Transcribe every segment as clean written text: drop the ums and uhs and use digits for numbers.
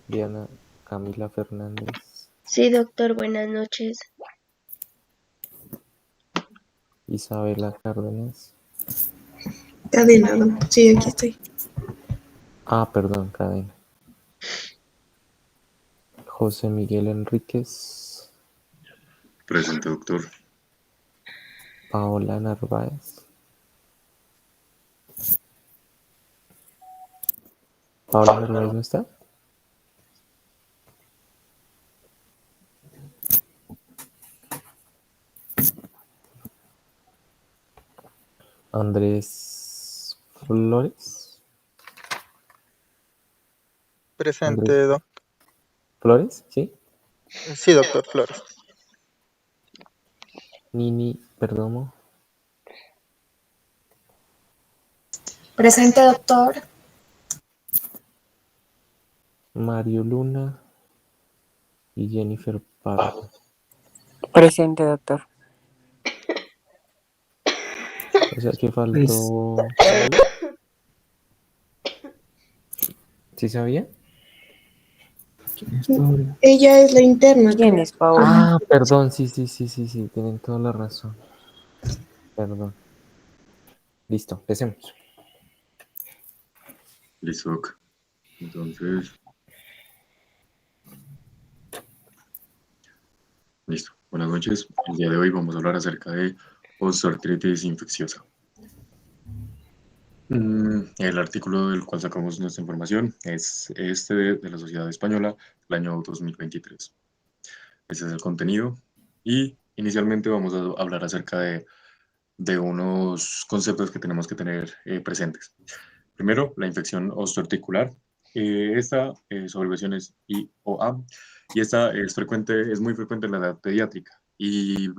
Diana Camila Fernández, Sí, doctor, buenas noches. Isabela Cárdenas. Cadenado. Sí, aquí estoy. Perdón, cadena. José Miguel Enríquez, Presente, doctor. Paola Narváez. Paola Narváez no está. Andrés Flores. Presente, Andrés doc. Flores, ¿sí? Sí, doctor Flores. Nini Perdomo. Presente, doctor. Mario Luna y Jennifer Pardo. Presente, doctor. O sea que Pues, faltó Paola. ¿Sí sabía? ella es la interna, ¿Quién creo. es Paola? Perdón, sí, tienen toda la razón. Perdón. Listo, empecemos. Listo, doc. Entonces, listo. Buenas noches. El día de hoy vamos a hablar acerca de osteoartritis infecciosa. El artículo del cual sacamos nuestra información es este de la Sociedad Española del año 2023. Ese es el contenido y inicialmente vamos a hablar acerca de unos conceptos que tenemos que tener presentes. Primero, la infección osteoarticular. Esta su abreviación es IOA y esta es muy frecuente en la edad pediátrica y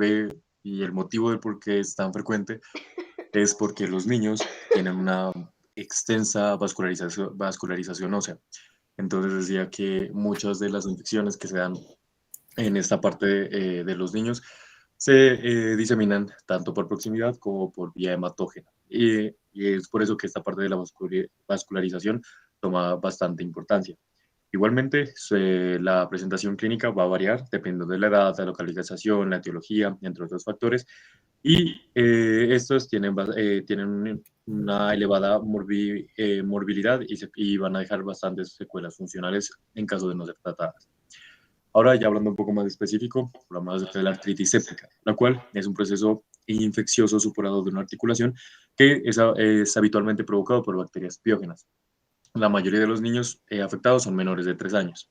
el motivo del por qué es tan frecuente es porque los niños tienen una extensa vascularización ósea. Entonces decía que muchas de las infecciones que se dan en esta parte de los niños se diseminan tanto por proximidad como por vía hematógena. Y es por eso que esta parte de la vascularización toma bastante importancia. Igualmente, la presentación clínica va a variar dependiendo de la edad, la localización, la etiología, entre otros factores, y estos tienen una elevada morbilidad y van a dejar bastantes secuelas funcionales en caso de no ser tratadas. Ahora, ya hablando un poco más específico, hablamos acerca de la artritis séptica, la cual es un proceso infeccioso supurado de una articulación que es habitualmente provocado por bacterias biógenas. La mayoría de los niños afectados son menores de 3 años.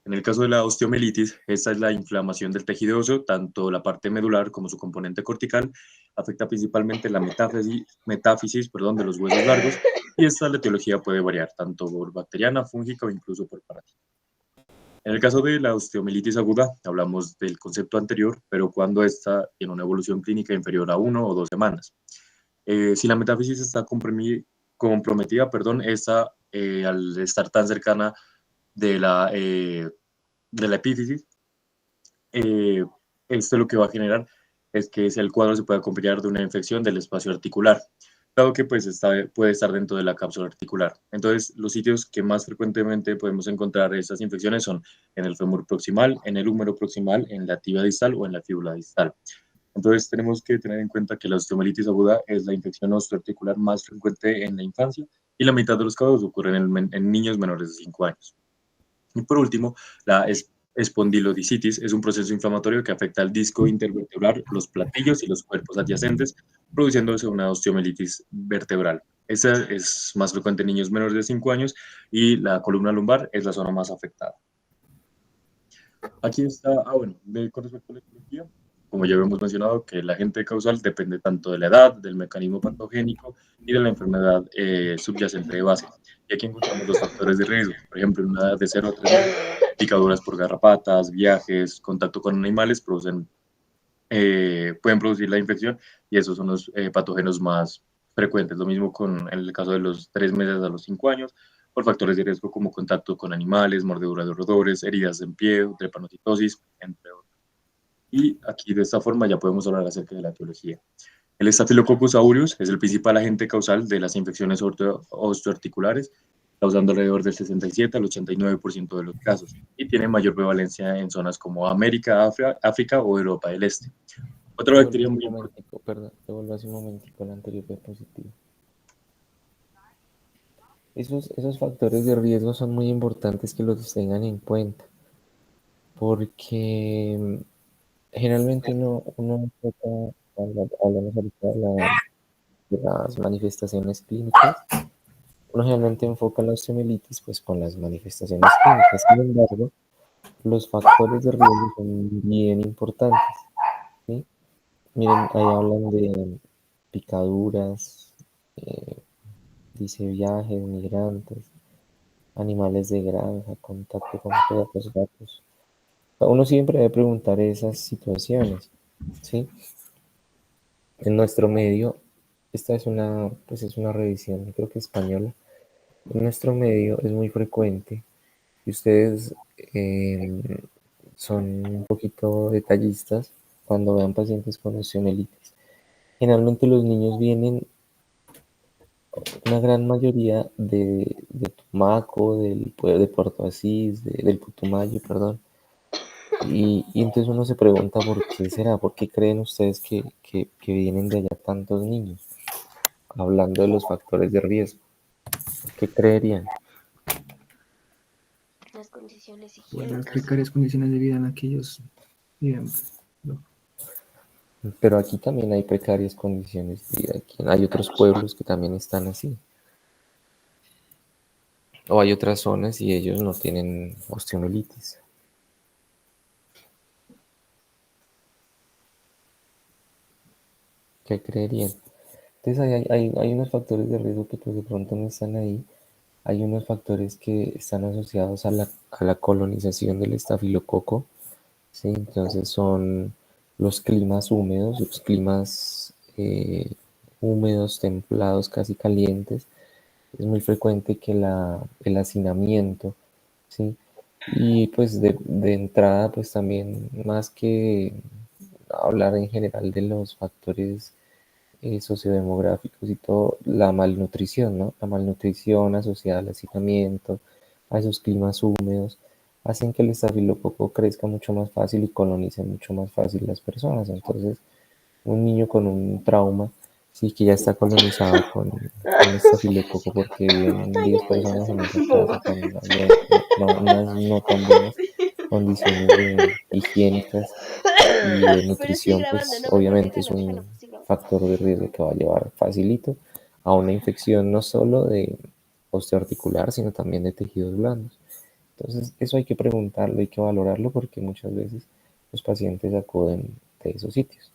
En el caso de la osteomielitis, esta es la inflamación del tejido óseo, tanto la parte medular como su componente cortical, afecta principalmente la metáfisis de los huesos largos, y esta etiología puede variar tanto por bacteriana, fúngica o incluso por parásito. En el caso de la osteomielitis aguda, hablamos del concepto anterior, pero cuando esta tiene una evolución clínica inferior a 1 o 2 semanas. Si la metáfisis está comprometida, esta, al estar tan cercana de la epífisis, eh, esto lo que va a generar es que el cuadro se puede acompañar de una infección del espacio articular, dado que pues puede estar dentro de la cápsula articular. Entonces, los sitios que más frecuentemente podemos encontrar estas infecciones son en el fémur proximal, en el húmero proximal, en la tibia distal o en la fíbula distal. Entonces, tenemos que tener en cuenta que la osteomielitis aguda es la infección osteoarticular más frecuente en la infancia y la mitad de los casos ocurren en niños menores de 5 años. Y por último, la espondilodicitis es un proceso inflamatorio que afecta al disco intervertebral, los platillos y los cuerpos adyacentes, produciéndose una osteomielitis vertebral. Esa es más frecuente en niños menores de 5 años y la columna lumbar es la zona más afectada. Aquí está, con respecto a la etiología, como ya hemos mencionado, que el agente causal depende tanto de la edad, del mecanismo patogénico y de la enfermedad subyacente de base. Y aquí encontramos los factores de riesgo, por ejemplo, en una edad de 0 a 3 meses, picaduras por garrapatas, viajes, contacto con animales pueden producir la infección y esos son los patógenos más frecuentes. Lo mismo en el caso de los 3 meses a los 5 años, por factores de riesgo como contacto con animales, mordedura de roedores, heridas en pie, drepanocitosis, entre otros. Y aquí de esta forma ya podemos hablar acerca de la etiología. El Staphylococcus aureus es el principal agente causal de las infecciones osteoarticulares, causando alrededor del 67 al 89% de los casos, y tiene mayor prevalencia en zonas como América, África o Europa del Este. Otra bacteria Devuelvas un muy importante. momentico, perdón, devuelvas un momentico, el anterior diapositivo. Esos factores de riesgo son muy importantes que los tengan en cuenta, porque generalmente uno enfoca, hablamos ahorita de las manifestaciones clínicas, uno generalmente enfoca la osteomielitis pues con las manifestaciones clínicas. Sin embargo, los factores de riesgo son bien importantes, ¿sí? Miren, ahí hablan de picaduras, eh, dice viajes, migrantes, animales de granja, contacto con perros, gatos. O sea, uno siempre debe preguntar esas situaciones, ¿sí? En nuestro medio, esta pues es una revisión, creo que española. En nuestro medio es muy frecuente y ustedes son un poquito detallistas cuando vean pacientes con osteomielitis. Generalmente los niños vienen, una gran mayoría de Tumaco, de Puerto Asís, del Putumayo, perdón. Y entonces uno se pregunta por qué será, por qué creen ustedes que vienen de allá tantos niños, hablando de los factores de riesgo. ¿Qué creerían? Las condiciones Por las higiénicas. precarias condiciones de vida en las que ellos viven. ¿No? Pero aquí también hay precarias condiciones de vida. Hay otros pueblos que también están así. O hay otras zonas y ellos no tienen osteomielitis. ¿Qué creerían? Entonces hay unos factores de riesgo que pues de pronto no están ahí. Hay unos factores que están asociados a la colonización del estafilococo, ¿sí? Entonces son los climas húmedos, los climas húmedos, templados, casi calientes. Es muy frecuente que el hacinamiento, ¿sí? Y pues de entrada, pues también más que hablar en general de los factores sociodemográficos y todo, la malnutrición, ¿no? La malnutrición asociada al hacinamiento, a esos climas húmedos, hacen que el estafilococo crezca mucho más fácil y colonice mucho más fácil las personas. Entonces, un niño con un trauma, sí que ya está colonizado con estafilococo porque viven 10 Extraña esa personas en esa semana. casa con unas no tan buenas condiciones higiénicas y de Pero estoy nutrición, grabando, pues no me obviamente cuelgues es la oreja, no, un estoy grabando. factor de riesgo que va a llevar facilito a una infección no solo de osteoarticular, sino también de tejidos blandos. Entonces, eso hay que preguntarlo, hay que valorarlo porque muchas veces los pacientes acuden de esos sitios,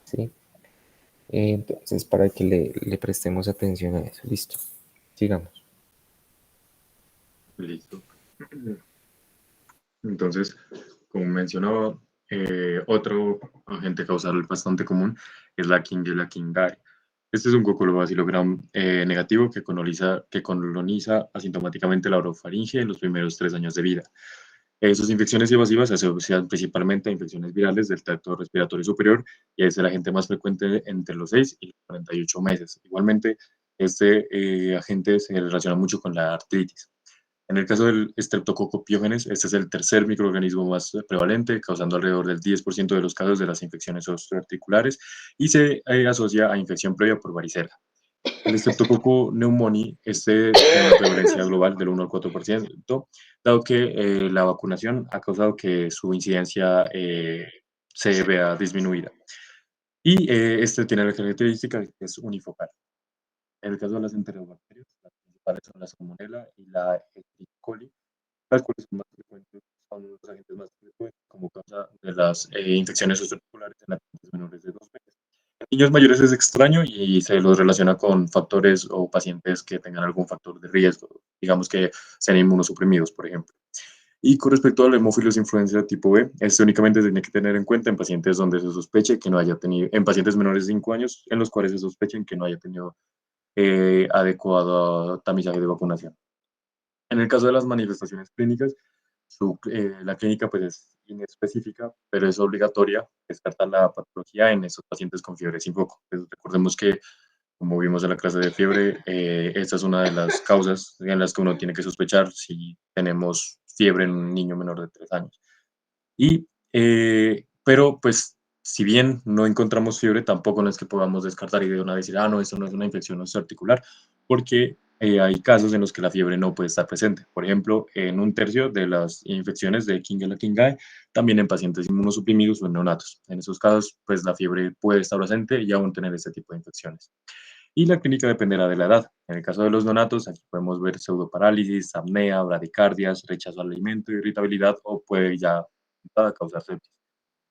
¿sí? Entonces, para que le prestemos atención a eso, listo. Sigamos. Listo. Entonces, como mencionaba, otro agente causal bastante común es la Klebsiella pneumoniae. Este es un Coccobacillus negativo que coloniza asintomáticamente la orofaringe en los primeros 3 años de vida. Sus infecciones evasivas se asocian principalmente a infecciones virales del tracto respiratorio superior y es el agente más frecuente entre los 6 y los 48 meses. Igualmente, este agente se relaciona mucho con la artritis. En el caso del Streptococcus pyogenes, este es el tercer microorganismo más prevalente, causando alrededor del 10% de los casos de las infecciones osteoarticulares y se asocia a infección previa por varicela. El Streptococcus pneumoniae tiene una prevalencia global del 1 al 4%, dado que la vacunación ha causado que su incidencia se vea disminuida. Y este tiene la característica de que es unifocal. En el caso de las enterobacterias, las principales son la Salmonella y la Escherichia coli, las cuales son más frecuentes, son los agentes más frecuentes como causa de las infecciones osteoarticulares en pacientes menores de 2 meses. En niños mayores es extraño y se los relaciona con factores o pacientes que tengan algún factor de riesgo, digamos que sean inmunosuprimidos, por ejemplo. Y con respecto al hemófilos influenza tipo B, este únicamente se tiene que tener en cuenta en pacientes donde se sospeche que no haya tenido, en pacientes menores de 5 años, en los cuales se sospechen que no haya tenido adecuado tamizaje de vacunación. En el caso de las manifestaciones clínicas, la clínica pues es inespecífica, pero es obligatoria descartar la patología en esos pacientes con fiebre sin foco. Pues recordemos que Como vimos en la clase de fiebre, esta es una de las causas en las que uno tiene que sospechar si tenemos fiebre en un niño menor de 3 años. Pero pues, si bien no encontramos fiebre, tampoco no es que podamos descartar y de una vez decir, no, esto no es una infección osteoarticular, porque hay casos en los que la fiebre no puede estar presente. Por ejemplo, en un tercio de las infecciones de Kingella-Kingae, también en pacientes inmunosuprimidos o en neonatos. En esos casos, pues la fiebre puede estar presente y aún tener este tipo de infecciones. Y la clínica dependerá de la edad. En el caso de los neonatos, aquí podemos ver pseudoparálisis, apnea, bradicardias, rechazo al alimento, irritabilidad o puede ya causar sepsis.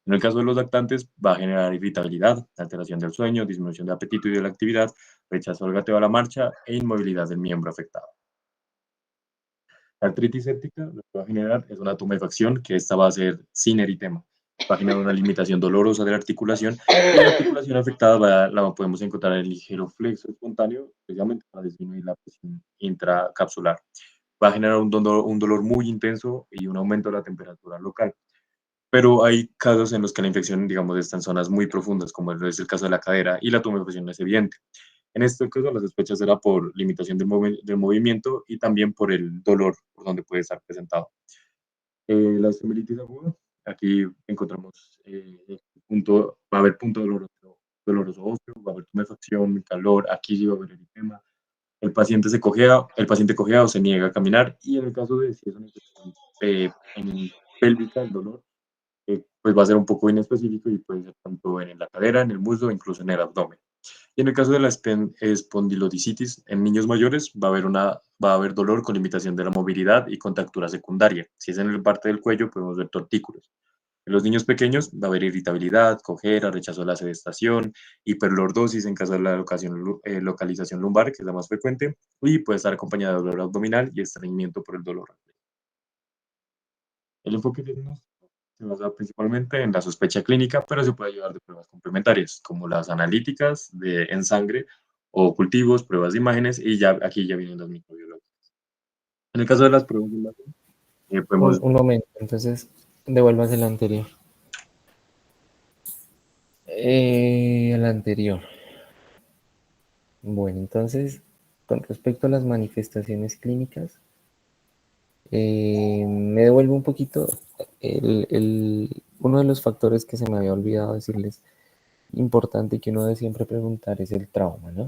En el caso de los lactantes, va a generar irritabilidad, alteración del sueño, disminución de apetito y de la actividad, rechazo al gateo a la marcha e inmovilidad del miembro afectado. La artritis séptica lo que va a generar es una tumefacción, que esta va a ser sin eritema. Va a generar una limitación dolorosa de la articulación y la articulación afectada la podemos encontrar en el ligero flexo espontáneo, precisamente para disminuir la presión intracapsular. Va a generar un dolor muy intenso y un aumento de la temperatura local. Pero hay casos en los que la infección, digamos, está en zonas muy profundas, como es el caso de la cadera, y la tumefacción es evidente. En este caso, la sospecha será por limitación del movimiento y también por el dolor, por donde puede estar presentado. La osteomielitis aguda, aquí encontramos va a haber punto doloroso óseo, va a haber tumefacción, calor, aquí sí va a haber eritema. El paciente cojea o se niega a caminar, y en el caso de si es una infección en pélvica, el dolor pues va a ser un poco inespecífico y puede ser tanto en la cadera, en el muslo, incluso en el abdomen. Y en el caso de la espondilodicitis, en niños mayores va a haber dolor con limitación de la movilidad y contractura secundaria. Si es en la parte del cuello, podemos ver tortícolis. En los niños pequeños va a haber irritabilidad, cojera, rechazo a la sedestación, hiperlordosis en caso de la localización lumbar, que es la más frecuente, y puede estar acompañada de dolor abdominal y estreñimiento por el dolor. El enfoque diagnóstico se basa principalmente en la sospecha clínica, pero se puede ayudar de pruebas complementarias, como las analíticas en sangre o cultivos, pruebas de imágenes, y ya aquí ya vienen las microbiológicas. En el caso de las pruebas de imagen, podemos... Un momento, entonces devuelvas el anterior. El anterior. Bueno, entonces, con respecto a las manifestaciones clínicas, me devuelvo un poquito uno de los factores que se me había olvidado decirles, importante que uno debe siempre preguntar, es el trauma, ¿no?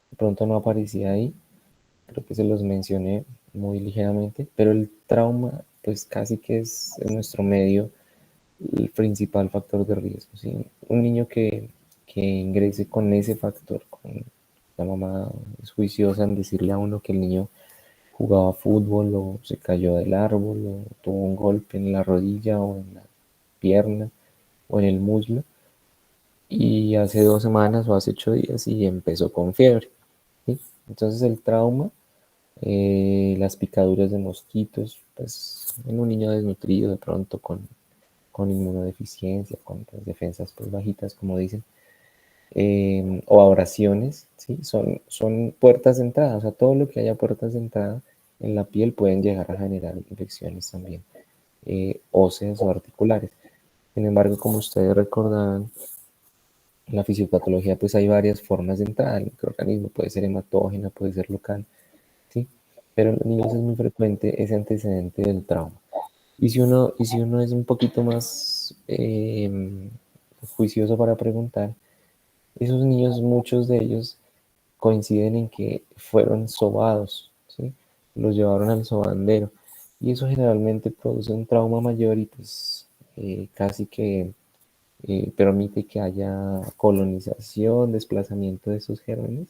De pronto no aparecía ahí, creo que se los mencioné muy ligeramente, pero el trauma, pues casi que es en nuestro medio el principal factor de riesgo, ¿sí? Un niño que ingrese con ese factor, con la mamá es juiciosa en decirle a uno que el niño jugaba fútbol o se cayó del árbol o tuvo un golpe en la rodilla o en la pierna o en el muslo y hace 2 semanas o hace 8 días y empezó con fiebre, ¿sí? Entonces el trauma, las picaduras de mosquitos, pues en un niño desnutrido de pronto con inmunodeficiencia, con las defensas pues bajitas como dicen, o abrasiones, ¿sí? Son puertas de entrada, o sea, todo lo que haya puertas de entrada en la piel pueden llegar a generar infecciones también, óseas o articulares. Sin embargo, como ustedes recordarán, en la fisiopatología pues hay varias formas de entrada. El microorganismo puede ser hematógena, puede ser local, ¿sí? Pero en los niños es muy frecuente ese antecedente del trauma. Y si uno es un poquito más juicioso para preguntar, esos niños, muchos de ellos coinciden en que fueron sobados, ¿sí? Los llevaron al sobandero. Y eso generalmente produce un trauma mayor y pues casi que permite que haya colonización, desplazamiento de esos gérmenes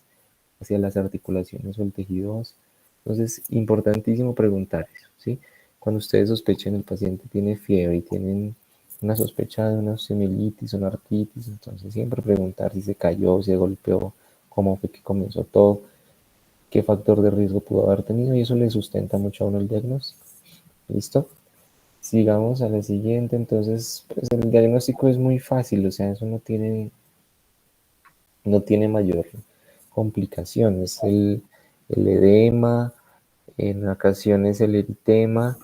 hacia las articulaciones o el tejido óseo. Entonces, importantísimo preguntar eso, ¿sí? Cuando ustedes sospechen el paciente tiene fiebre y tienen una sospecha de una osteomielitis o una artritis, entonces siempre preguntar si se cayó, si se golpeó, cómo fue que comenzó todo, qué factor de riesgo pudo haber tenido, y eso le sustenta mucho a uno el diagnóstico. ¿Listo? Sigamos a la siguiente. Entonces, pues el diagnóstico es muy fácil, o sea, eso no tiene mayor complicación. Es el edema, en ocasiones el eritema,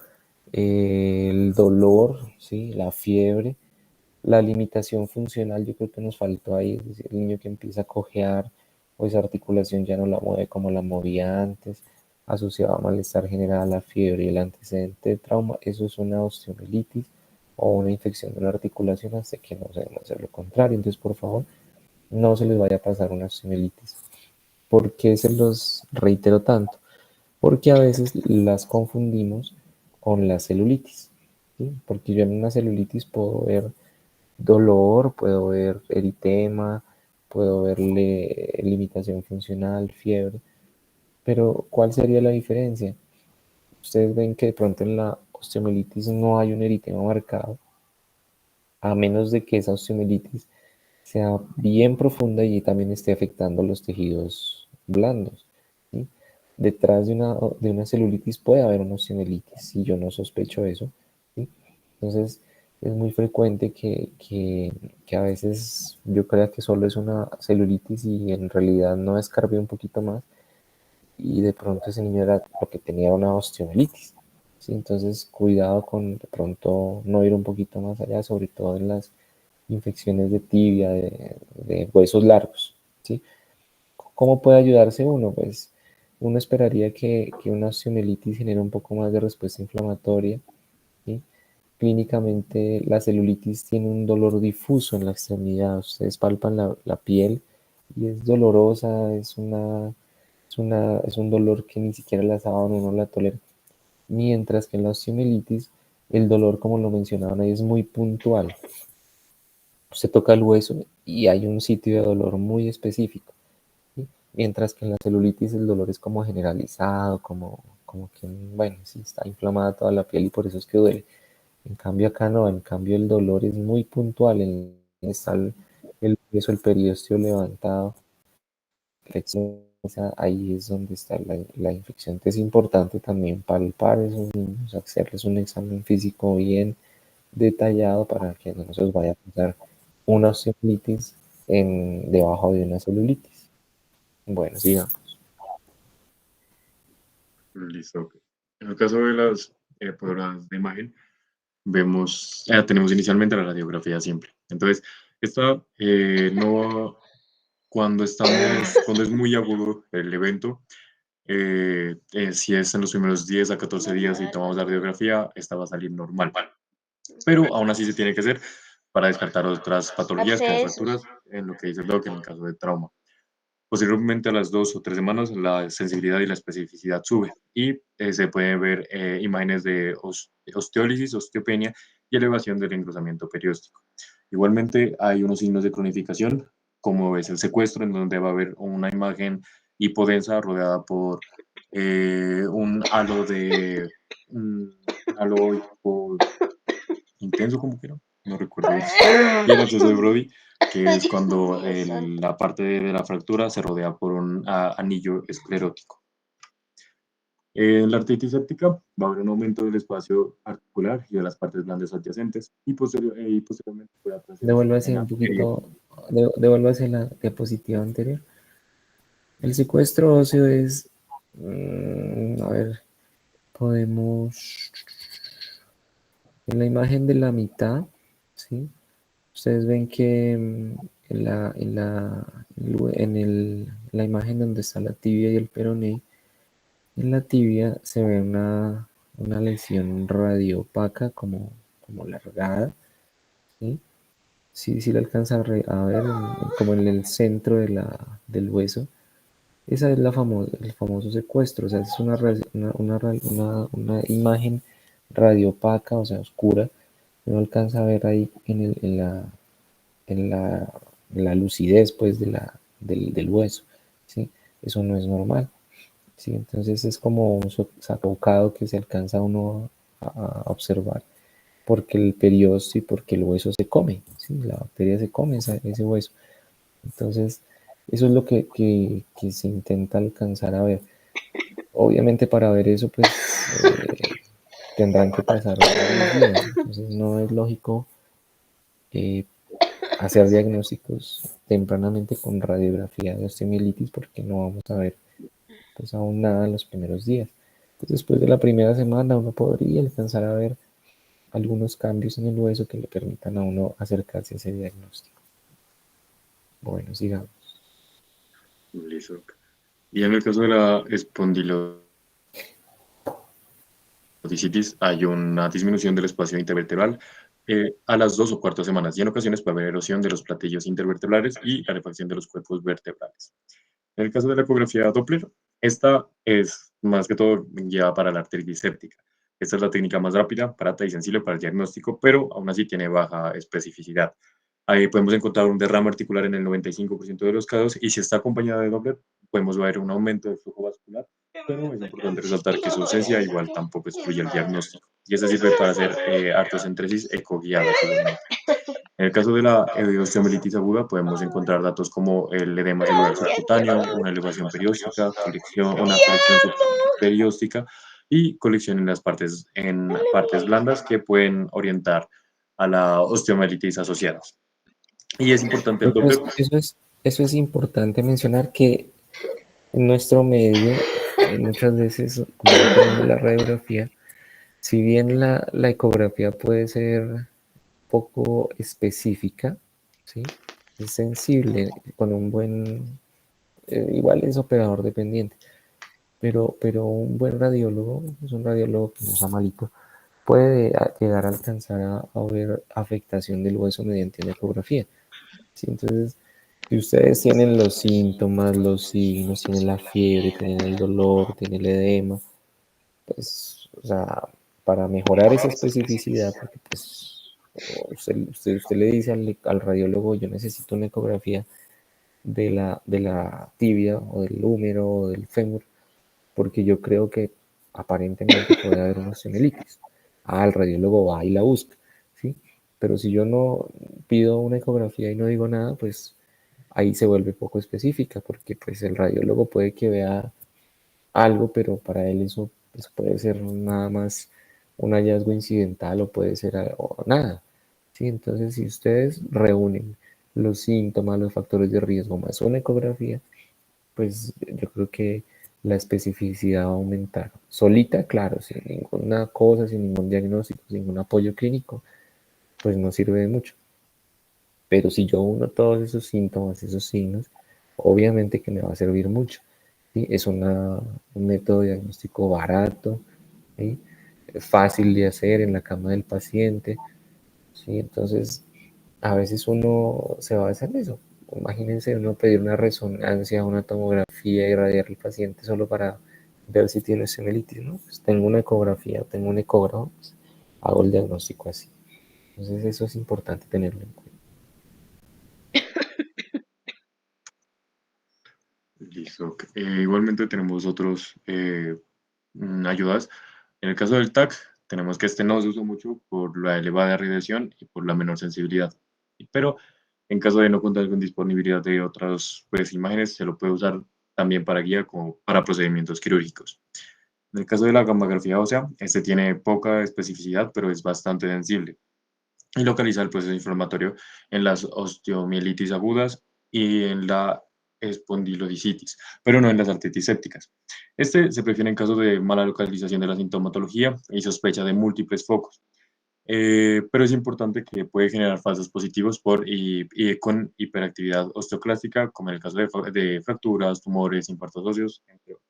el dolor, ¿sí? La fiebre, la limitación funcional, yo creo que nos faltó ahí, es decir, el niño que empieza a cojear, o esa articulación ya no la mueve como la movía antes, asociado a malestar general, la fiebre y el antecedente de trauma, eso es una osteomielitis o una infección de la articulación hasta que no se demuestre lo contrario. Entonces, por favor, no se les vaya a pasar una osteomielitis. ¿Por qué se los reitero tanto? Porque a veces las confundimos con la celulitis, ¿sí? Porque yo en una celulitis puedo ver dolor, puedo ver eritema, puedo verle limitación funcional, fiebre, pero ¿cuál sería la diferencia? Ustedes ven que de pronto en la osteomielitis no hay un eritema marcado, a menos de que esa osteomielitis sea bien profunda y también esté afectando los tejidos blandos, ¿sí? Detrás de una celulitis puede haber una osteomielitis y yo no sospecho eso, ¿sí? Entonces es muy frecuente que a veces yo crea que solo es una celulitis y en realidad no escarbé un poquito más y de pronto ese niño era lo que tenía una osteomielitis, ¿sí? Entonces cuidado con de pronto no ir un poquito más allá, sobre todo en las infecciones de tibia, de huesos largos, ¿sí? ¿Cómo puede ayudarse uno? Pues uno esperaría que una osteomielitis genere un poco más de respuesta inflamatoria, ¿sí? Clínicamente la celulitis tiene un dolor difuso en la extremidad, ustedes palpan la piel y es dolorosa, es un dolor que ni siquiera la sábana uno la tolera, mientras que en la osteomielitis el dolor, como lo mencionaban ahí, es muy puntual. Usted toca el hueso y hay un sitio de dolor muy específico, ¿sí? Mientras que en la celulitis el dolor es como generalizado, como que, bueno, sí, está inflamada toda la piel y por eso es que duele. En cambio acá no, en cambio el dolor es muy puntual, está el hueso, el periósteo levantado, ahí es donde está la infección. Entonces es importante también palpar esos niños, hacerles un examen físico bien detallado para que no se os vaya a pasar una osteomielitis debajo de una celulitis. Bueno, sigamos. Listo. Ok. En el caso de las pruebas de imagen, tenemos inicialmente la radiografía simple. Entonces, esta no, cuando es muy agudo el evento, si es en los primeros 10 a 14 días y tomamos la radiografía, esta va a salir normal. Pero aún así se tiene que hacer para descartar otras patologías como fracturas, en lo que dice el doc en el caso de trauma. Posteriormente, a las 2 o 3 semanas, la sensibilidad y la especificidad sube y se pueden ver imágenes de osteólisis, osteopenia y elevación del engrosamiento perióstico. Igualmente, hay unos signos de cronificación, como es el secuestro, en donde va a haber una imagen hipodensa rodeada por un halo un halo intenso, como que no recuerdo bien, y el acceso de Brody, que es cuando la parte de la fractura se rodea por un anillo esclerótico. En la artritis séptica va a haber un aumento del espacio articular y de las partes blandas adyacentes y, posteriormente puede aparecer Devuélvase edema. un poquito, devuélvase la diapositiva anterior. El secuestro óseo es, a ver, podemos, en la imagen de la mitad, ¿sí? Ustedes ven que en la imagen donde está la tibia y el peroné, en la tibia se ve una lesión radiopaca como largada, ¿sí? Sí la alcanza a ver como en el centro del hueso. Esa es el famoso secuestro, o sea, es una imagen radiopaca, o sea, oscura, que no alcanza a ver ahí en la, en la lucidez pues del hueso, ¿sí? Eso no es normal, ¿sí? Entonces es como un sacocado que se alcanza uno a observar porque el periósteo y porque el hueso se come, ¿sí? La bacteria se come ese hueso. Entonces, eso es lo que se intenta alcanzar a ver. Obviamente para ver eso, pues tendrán que pasar varios días. Entonces no es lógico eh, hacer diagnósticos tempranamente con radiografía de osteomielitis porque no vamos a ver pues aún nada en los primeros días. Pues, después de la primera semana uno podría alcanzar a ver algunos cambios en el hueso que le permitan a uno acercarse a ese diagnóstico. Bueno, sigamos. Listo. Y en el caso de la espondilodicitis hay una disminución del espacio intervertebral a las 2 o 4 semanas y en ocasiones puede haber erosión de los platillos intervertebrales y rarefacción de los cuerpos vertebrales. En el caso de la ecografía Doppler, esta es más que todo guiada para la artritis séptica. Esta es la técnica más rápida, barata y sensible para el diagnóstico, pero aún así tiene baja especificidad. Ahí podemos encontrar un derrame articular en el 95% de los casos y si está acompañada de Doppler, podemos ver un aumento del flujo vascular, pero es importante resaltar que su ausencia igual tampoco excluye el diagnóstico. Y esta sirve para hacer artrocentresis ecoguiadas igualmente. En el caso de la osteomielitis aguda, podemos encontrar datos como el edema celular subcutáneo, una elevación perióstica, una colección subperióstica y colección en partes blandas que pueden orientar a la osteomielitis asociadas. Y es importante el Doppler. Eso es importante mencionar que en nuestro medio, muchas veces, como no tenemos la radiografía, si bien la ecografía puede ser poco específica, ¿sí? Es sensible con un buen, igual es operador dependiente, pero un buen radiólogo, es un radiólogo que no sea malito, puede llegar a alcanzar a ver afectación del hueso mediante una ecografía. ¿Sí? Entonces, si ustedes tienen los síntomas, los signos, tienen la fiebre, tienen el dolor, tienen el edema, pues, o sea, para mejorar esa especificidad, porque pues usted le dice al radiólogo, yo necesito una ecografía de la tibia o del húmero o del fémur, porque yo creo que aparentemente puede haber una osteomielitis. El radiólogo va y la busca, ¿sí? Pero si yo no pido una ecografía y no digo nada, pues ahí se vuelve poco específica, porque pues el radiólogo puede que vea algo, pero para él eso pues, puede ser nada más un hallazgo incidental o puede ser o nada. ¿Sí? Entonces, si ustedes reúnen los síntomas, los factores de riesgo más una ecografía, pues yo creo que la especificidad va a aumentar. Solita, claro, sin ninguna cosa, sin ningún diagnóstico, sin ningún apoyo clínico, pues no sirve de mucho. Pero si yo uno todos esos síntomas, esos signos, obviamente que me va a servir mucho. ¿Sí? Es un método diagnóstico barato, ¿sí? Fácil de hacer en la cama del paciente. ¿Sí? Entonces, a veces uno se va a hacer eso. Imagínense uno pedir una resonancia, una tomografía y radiar al paciente solo para ver si tiene osteomielitis, ¿no? Pues tengo una ecografía, tengo un ecógrafo, pues hago el diagnóstico así. Entonces eso es importante tenerlo en cuenta. Listo. Igualmente tenemos otros ayudas. En el caso del TAC, tenemos que este no se usa mucho por la elevada radiación y por la menor sensibilidad. Pero en caso de no contar con disponibilidad de otras pues, imágenes, se lo puede usar también para guía como para procedimientos quirúrgicos. En el caso de la gammagrafía ósea, este tiene poca especificidad, pero es bastante sensible y localiza el proceso inflamatorio en las osteomielitis agudas y en la espondilodicitis, pero no en las artritis sépticas. Este se prefiere en caso de mala localización de la sintomatología y sospecha de múltiples focos. Pero es importante que puede generar falsos positivos con hiperactividad osteoclástica, como en el caso de fracturas, tumores, infartos óseos, entre otros.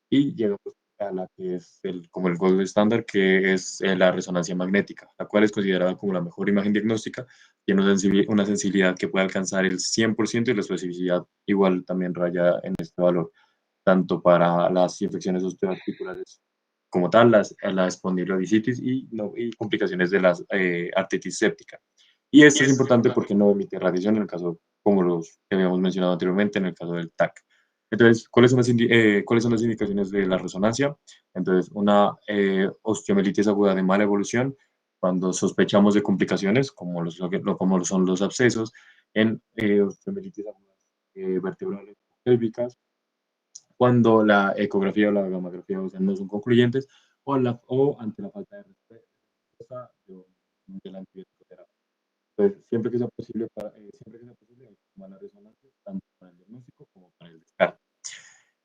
Y llegamos a la que es como el gold estándar, que es la resonancia magnética, la cual es considerada como la mejor imagen diagnóstica, tiene una sensibilidad que puede alcanzar el 100% y la especificidad igual también raya en este valor, tanto para las infecciones osteoarticulares como tal, la espondilodicitis y complicaciones de la artritis séptica. Y esto es importante porque no emite radiación en el caso, como los que habíamos mencionado anteriormente, en el caso del TAC. Entonces, ¿cuáles son las indicaciones de la resonancia? Entonces, una osteomielitis aguda de mala evolución, cuando sospechamos de complicaciones, como son los abscesos, en osteomielitis agudas vertebrales pélvicas, cuando la ecografía o la gammagrafía no son concluyentes, o ante la falta de respuesta de la antibiótico. Entonces, siempre que sea posible, hay que tomar la resonancia, tanto para el diagnóstico como para el descarte.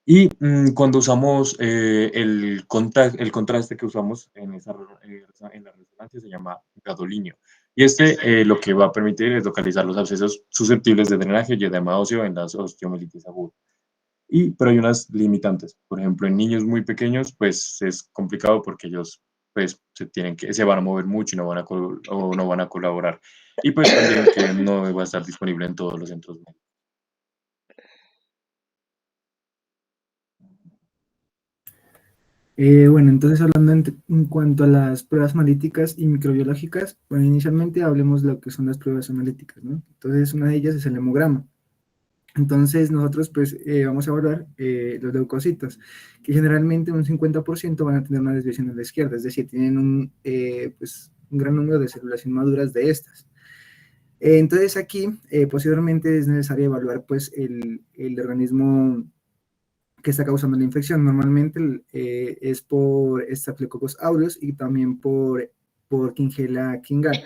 Y cuando usamos el contraste que usamos en la resonancia se llama gadolinio. Y lo que va a permitir es localizar los abscesos susceptibles de drenaje y edema óseo en las osteomielitis aguda. Pero hay unas limitantes. Por ejemplo, en niños muy pequeños, pues es complicado porque ellos pues se van a mover mucho y no van a colaborar. Y pues también que no va a estar disponible en todos los centros médicos. Bueno, entonces hablando en cuanto a las pruebas analíticas y microbiológicas, bueno, inicialmente hablemos de lo que son las pruebas analíticas, ¿no? Entonces una de ellas es el hemograma. Entonces nosotros pues vamos a evaluar los leucocitos, que generalmente un 50% van a tener una desviación a la izquierda, es decir, tienen pues, un gran número de células inmaduras de estas. Entonces aquí posteriormente es necesario evaluar pues el organismo que está causando la infección. Normalmente es por Staphylococcus aureus y también por Klebsiella kingai.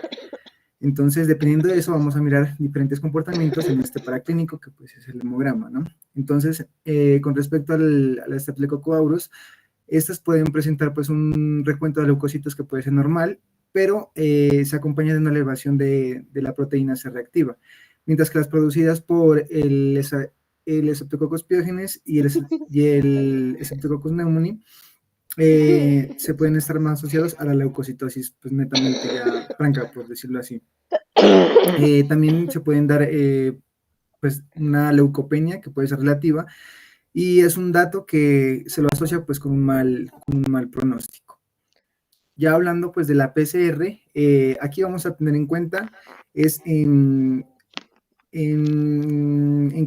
Entonces, dependiendo de eso, vamos a mirar diferentes comportamientos en este paraclínico, que pues es el hemograma, ¿no? Entonces, con respecto a la Staphylococcus aureus, estas pueden presentar pues un recuento de leucocitos que puede ser normal, pero se acompaña de una elevación de la proteína C reactiva, mientras que las producidas por el Streptococcus pyogenes y el Streptococcus pneumoniae se pueden estar más asociados a la leucocitosis, pues netamente ya franca, por decirlo así. También se pueden dar pues una leucopenia que puede ser relativa y es un dato que se lo asocia pues con un mal pronóstico. Ya hablando pues de la PCR, aquí vamos a tener en cuenta es en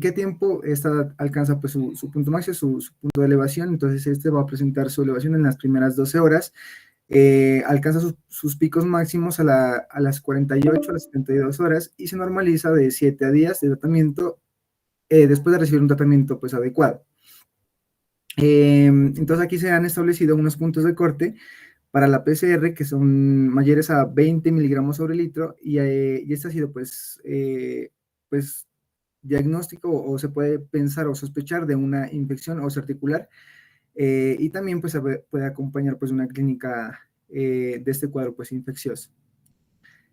qué tiempo esta alcanza pues su punto máximo, su punto de elevación. Entonces este va a presentar su elevación en las primeras 12 horas, alcanza sus picos máximos a las 48, a las 72 horas y se normaliza de 7 a días de tratamiento después de recibir un tratamiento pues adecuado. Entonces aquí se han establecido unos puntos de corte para la PCR que son mayores a 20 miligramos sobre litro y este ha sido pues diagnóstico o se puede pensar o sospechar de una infección articular y también pues se puede acompañar pues una clínica de este cuadro pues infeccioso.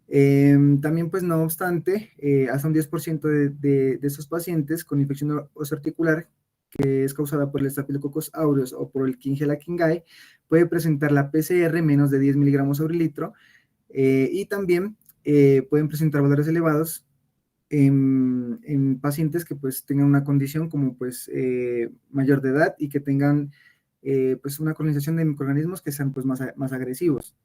También pues no obstante, hasta un 10% de estos pacientes con infección osteoarticular que es causada por el Staphylococcus aureus o por el Klebsiella kingai, puede presentar la PCR menos de 10 miligramos sobre litro y también pueden presentar valores elevados en pacientes que pues tengan una condición como pues mayor de edad y que tengan pues una colonización de microorganismos que sean pues más agresivos.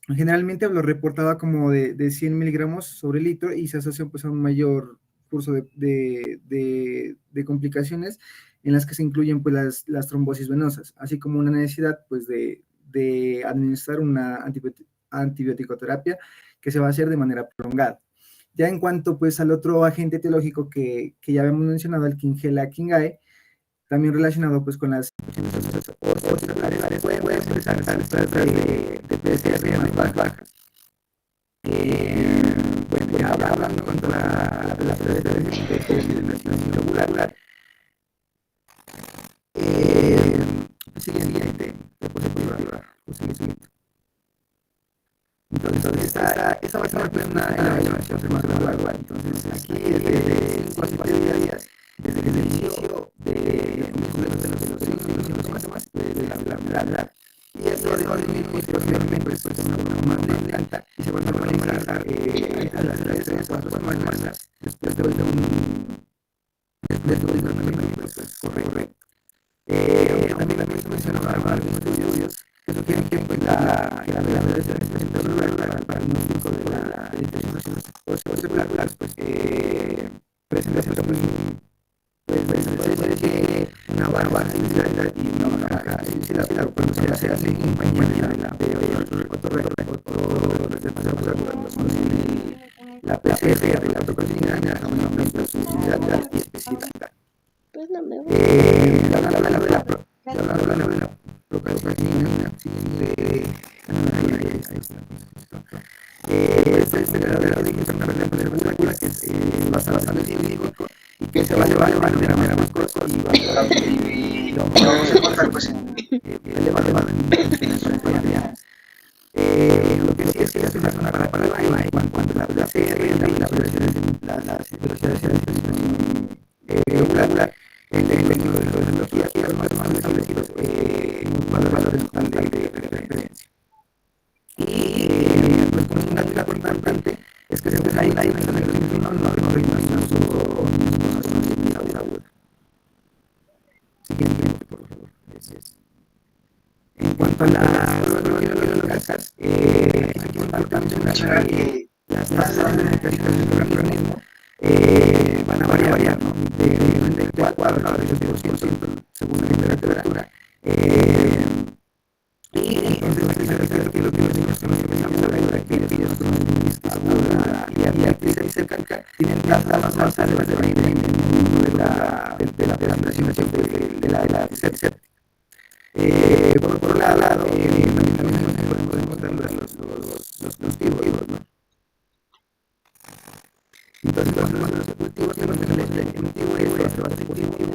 Generalmente lo reportaba como de 100 miligramos sobre litro y se asocia pues a un mayor curso de complicaciones en las que se incluyen pues las trombosis venosas, así como una necesidad pues de administrar una antibiótico-terapia que se va a hacer de manera prolongada. Ya en cuanto pues al otro agente etiológico que ya habíamos mencionado, el Klebsiella kingai, también relacionado pues con las osteocelulares, pueden presentar cifras de PCR más bajas. Bueno, ya hablando en cuanto a la PCR irregular, siguiente diapositiva. Entonces, esta va a ser una evaluación más gradual. Entonces, aquí es de 5 a 7 días desde el inicio de los síntomas de la y esto va a disminuir posteriormente pues una forma más lenta y se va a normalizar a las 3 o 4 semanas después de un tratamiento pues, correcto. También se mencionaron algunos estudios que sugieren que pues, la relación para el diagnóstico de la infección osteocelular pues presenta una baja sensibilidad y una baja sensibilidad cuando se hace en compañía de la PCR de la toxina a un aumento de sensibilidad y especificidad. Pues no me La procalcina siguiente esta es la molécula que es bastante científico y que se va a llevar de manera más corta y vamos a encontrar pues elevado en lo que sí es que hace una comparativa en cuanto a la PCR, la velocidad de selección regular, el técnico de tecnología, que es más establecidos valores de referencia. Y pues como un dato importante es que según la Organización del Mundo no recomienda su uso aguda. Siguiente, por favor. Gracias. En cuanto a las pruebas biológicas, es importante mencionar que las tasas de detección del organismo van a variar, ¿no? De 94 a 82% según la temperatura. Y entonces aquí se refiere que lo que los niños empezamos a ver que aquellos que son aguda y actriz cerca tienen tasas más altas de en el mundo de la presentación de la séptica. Por otro lado, también podemos encontrar los vivos, ¿no? Entonces, cuando los cultivos tenemos el motivo es bastante positivo.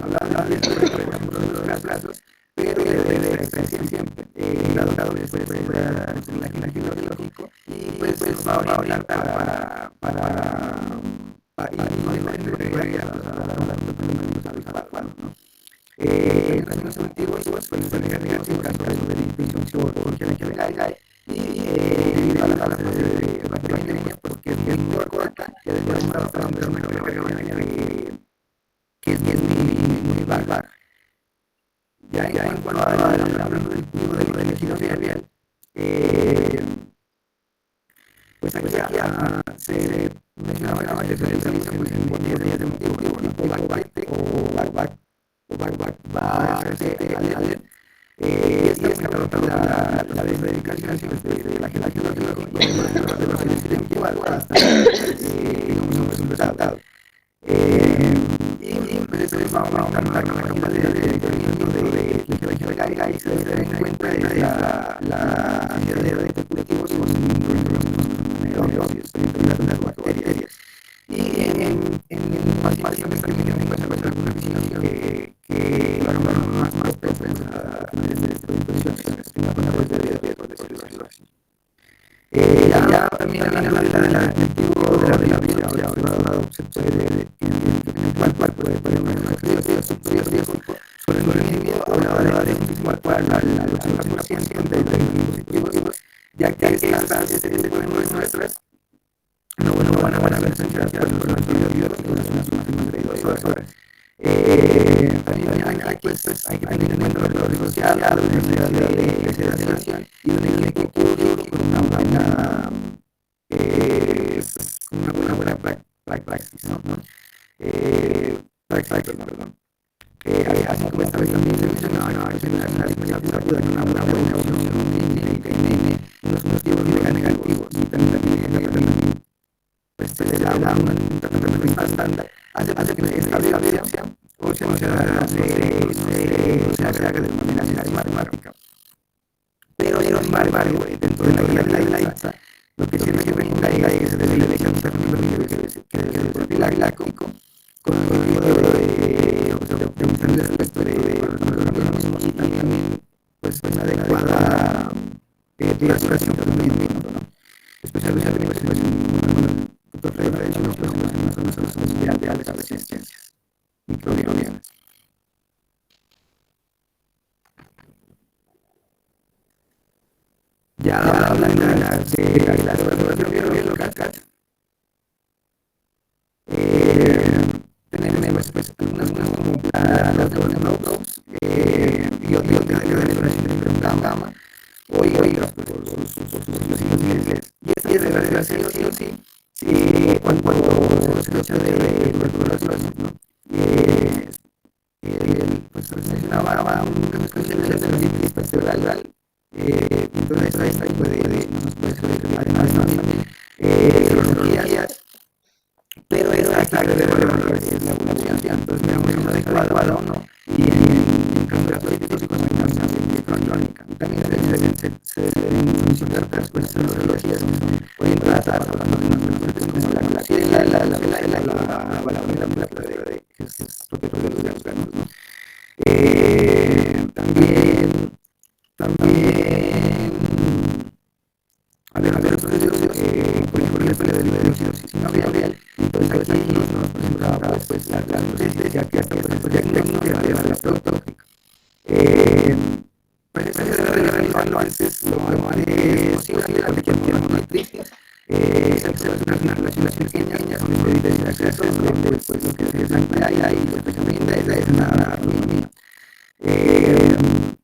Hablaba de los plazos, pero debe expresión siempre. Dado después de la geológico y pues va a hablar para y no en términos cultivos, pues pueden ser negativos en caso de infección por que y a la fase de bacteria porque es muy corta y además para un término que es muy baja. Ya en cuanto a hablando del cultivo del elegido cereal, pues aquí se mencionaba varias diferencias en botellas de motivo tipo backbite o backback va a ser y esta la dedicación de la geología de los años igual hasta tengamos un resultado. Y pues eso va a aumentar la cantidad de conocimiento de geología y se debe tener en cuenta la cantidad de cultivos con las bacterias. Y en participaciones también encuentra alguna definición que más propensa a tener este tipo de situaciones con la red de riesgo, por decirlo así. Ya también el tipo de la biología observado se puede en el cual puede poner una estudios sobre el individuo hablaba de un tipo al cual al 80% de los dispositivos, ya que estas tipo de muestras no van a ver sensibles por los biológicos en las últimas 32 horas. También hay que tener en cuenta los riesgos asociados, la necesidad de sedación y un equipo quirúrgico con una buena praxis, ¿no? Perdón. Así como esta vez también se mencionaba que la discapacidad puede tener una buena evolución de unos tipos negativos y también pues se le da un tratamiento estándar hace que esta evidencia o se haga de manera sistemática. Pero sin embargo, dentro de la guía de la ITSA, lo que se recomienda es el elección que debe biológico con el objetivo de optimizar el aspecto de los organismos y también pues una adecuada duración del movimiento, ¿no? Especialmente a nivel de de altas ciencias microbiológicas. Ya hablando de las pruebas biológicas, tenemos pues algunas como las de Wolfram-Rhodes y otras de valoración de gamma o otras por sus niveles. Y esta relación sí cuando se trata de tuberculosis, ¿no? Pues mencionaba un especialista de la sífilis vertebral. Entonces ahí nos puede servir además también serologías, pero esa clave de valor es la evolución, entonces miramos una adecuada o no, y en casos específicos hay una sensibilidad crónica. Y también se deben solicitar pues serologías que son orientadas a hablando de unas como la que es protector de los órganos, ¿no? También lo antes posible a cualquier monotriz. Hacer unas relaciones pequeñas, donde debe acceso, donde pues lo que se plantea y pues recomienda es una autonomía.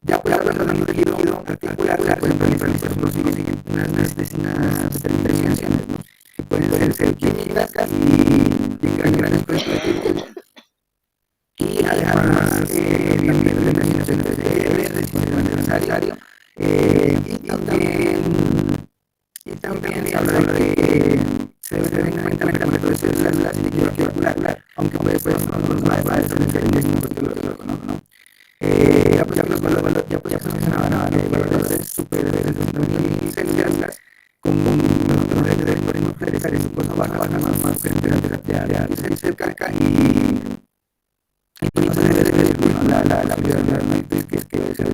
Ya por hablando de tejido articular, se pueden realizar unas determinaciones, ¿no? Que pueden ser químicas y gran espectro de tejido. Y además, bien determinaciones de PCR, de necesario. Y también se habla de que se debe tener en cuenta el mecanismo de células y líquido articular, aunque puede ser va a diferenciar el mismo que lo otro, ¿no? Ya mencionaban los valores superiores de 2.000 células con un repertorio nuclear y su costo baja más frente a la terapia cerca y por eso debe ser la posibilidad de la matriz que debe ser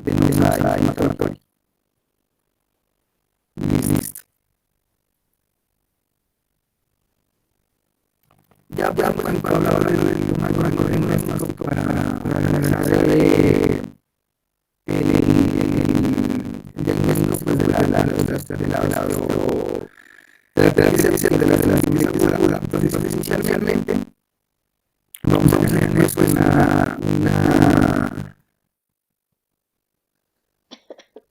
de nosa hematopoiesis. Listo. Ya pues para hablar del idioma para analizar el diagnóstico pues, de la similitud aguda. Entonces, inicialmente vamos a tener pues,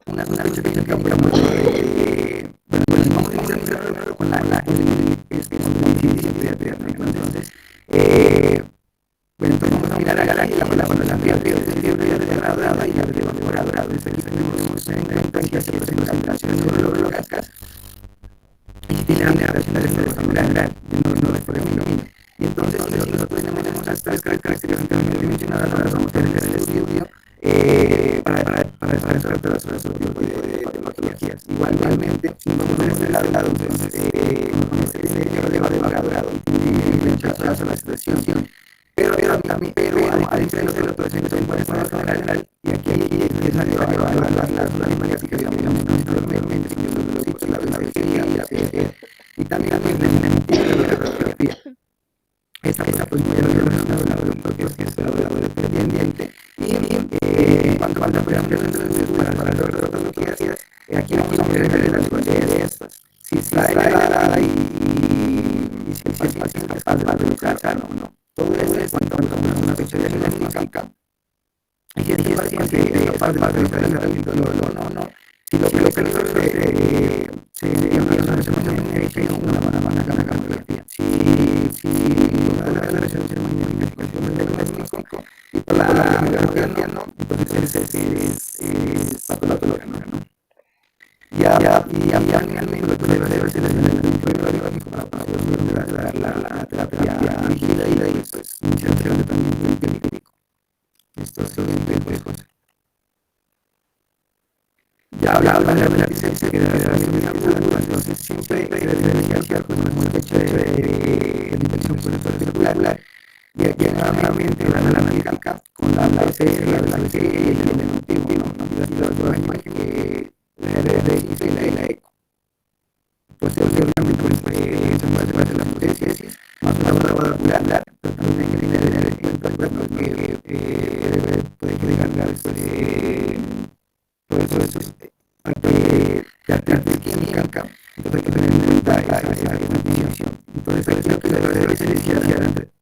una pequeña cambiamos de vamos a iniciar con la es difícil de ver, ¿no? Entonces entonces vamos a mirar a la fiebre de radada y la de dorado es el tenemos en cuenta que hace las alteraciones neurológicas y tiene alteraciones neuromusculares no es por el camino. Y entonces si nosotros tenemos estas características que mencionadas, ahora vamos a tener el estudio para tratar las patologías. Igualmente, si vamos a este lado, entonces de dorado tiene rechazo a la situación. Pero a diferencia de la operación de encuesta general, y aquí es la que va a evaluar las matemáticas, digamos, anteriormente, la biología y la PCR, y también la radiografía. Esta pues muy relacionada a la biología, que es la dependiente, y en cuanto a la operación para las radiografías, aquí vamos a ver las cualidades de estas. Si está elevada y si el paciente es capaz de realizar o no. Todo eso es cuando una fecha de diagnóstica. Y si el paciente es capaz de realizar el tratamiento o no. Si lo que se envía una resolución en una mamografía. Si una resolución en el diagnóstico y para la mamografía no, entonces es patológica, ¿no? Ya finalmente lo que debe ser el radiográfico para poder dar la terapia dirigida y pues iniciar el tratamiento empírico. Esto es el cosas. Ya hablaba de la licencia que debe ser entonces siempre debe iniciar con una fecha de infección celular y aquí nuevamente la analítica con la PCR, la BCG y el emotivo, y las dos imágenes que la RDX y la eco. Posteriormente, pues, se puede hacer la hipótesis más una prueba ocular, tratando de tener en cuenta que puede generar todo eso de arte química, entonces hay que tener en cuenta esa definición. Entonces, lo que debe ser iniciar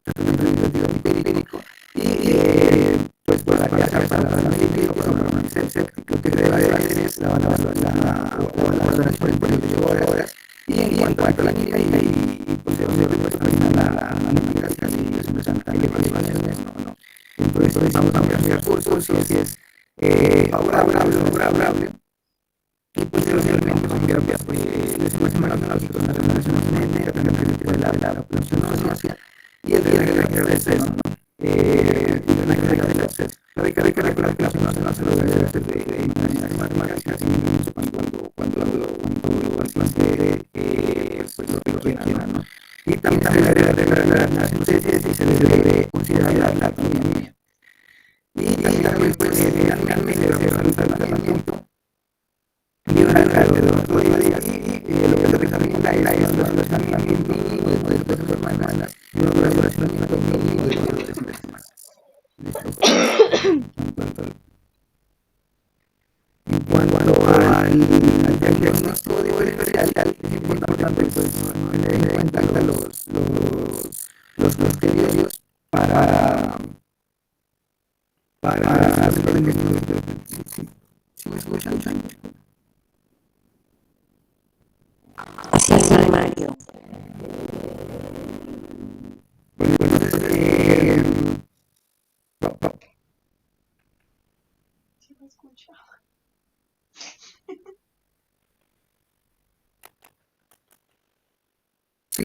tratamiento empírico y pues para la clínica, para una lo que debe hacer es la valoración por 48 horas y en cuanto a la niña y pues pues terminar la analítica y es una santa evaluaciones, no. Entonces vamos a mirar cursos si es favorable o favorable y pues posteriormente son terapias les hemos imaginológicos en las relaciones de la población ósea y el de la estrés, ¿no? Y la carga del acceso. La carga de la población no se lo debe hacer de matemáticas cuando el paciente pues lo requiera, ¿no? Y también se debe las hipótesis y se debe considerar la autonomía. Y también pues finalmente se realiza el tratamiento de una grado de 2 días y lo que se recomienda es los tratamientos mínimos de 2 semanas y una duración mínima de 3 semanas. al diagnóstico diferencial es importante pues no tener en cuenta los criterios para si me escuchan. Sí, Mario. Bueno, entonces, ¿Sí me escucha? sí,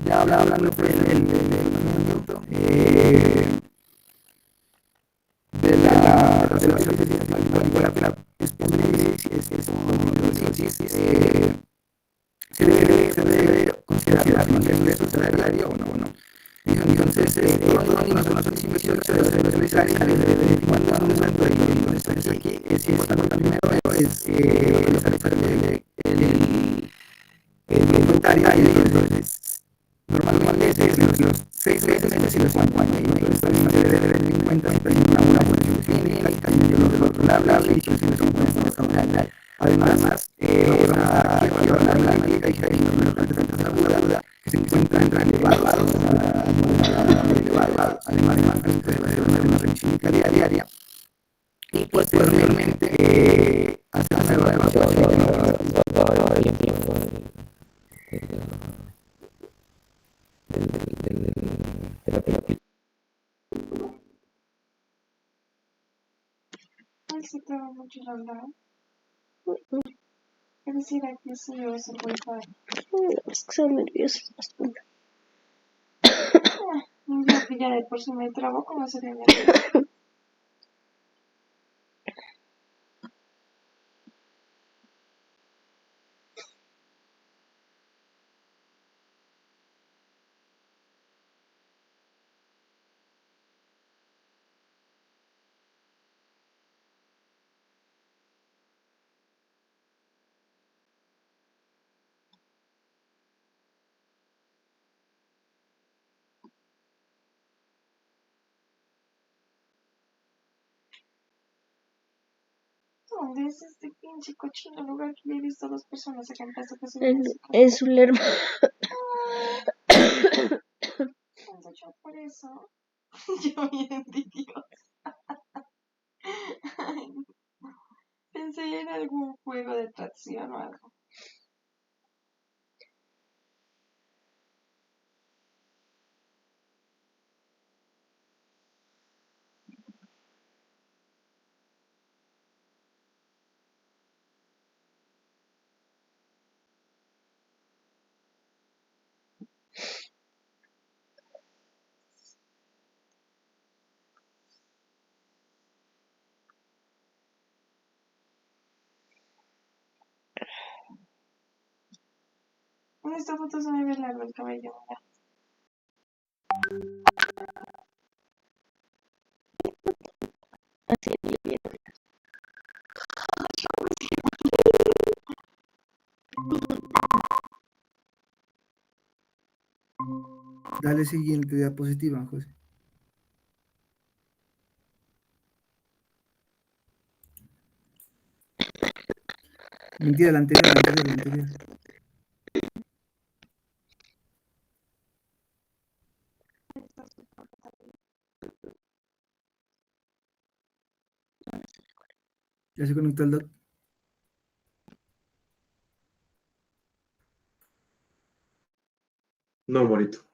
ya hablando pues del funcionamiento de la se debe considerar el ingreso salario o no. Entonces, cuando nosotros invertimos en el salario, cuando estamos aquí, es importante primero es el inventario y entonces normalmente los 6 meses y los 5 años entonces también se debe tener en cuenta si hay una buena solución clínica y de los otros y soluciones son buenas. Además, quiero hablar de la clínica y que hay una tantas aguda que se encuentran elevados, además se debe hacer una revisión diaria y posteriormente hacer una evaluación de la terapia. Ay, sí, tengo mucho que hablar. Es decir, aquí sí yo se puede parar. Es que son nerviosos bastante. Yo que ya de por sí me trabo, ¿cómo sería nervioso? ¿Dónde es este pinche cochino lugar que he visto a 2 personas acá en casa que suben música? En su lerma. Cuando yo por eso, yo bien envidiosa. Ay, pensé en algún juego de tracción o algo. En esta foto se me ve largo el cabello, mira. Dale siguiente diapositiva, José. Mentira, la anterior. Ya se conectó el doc. No, bonito.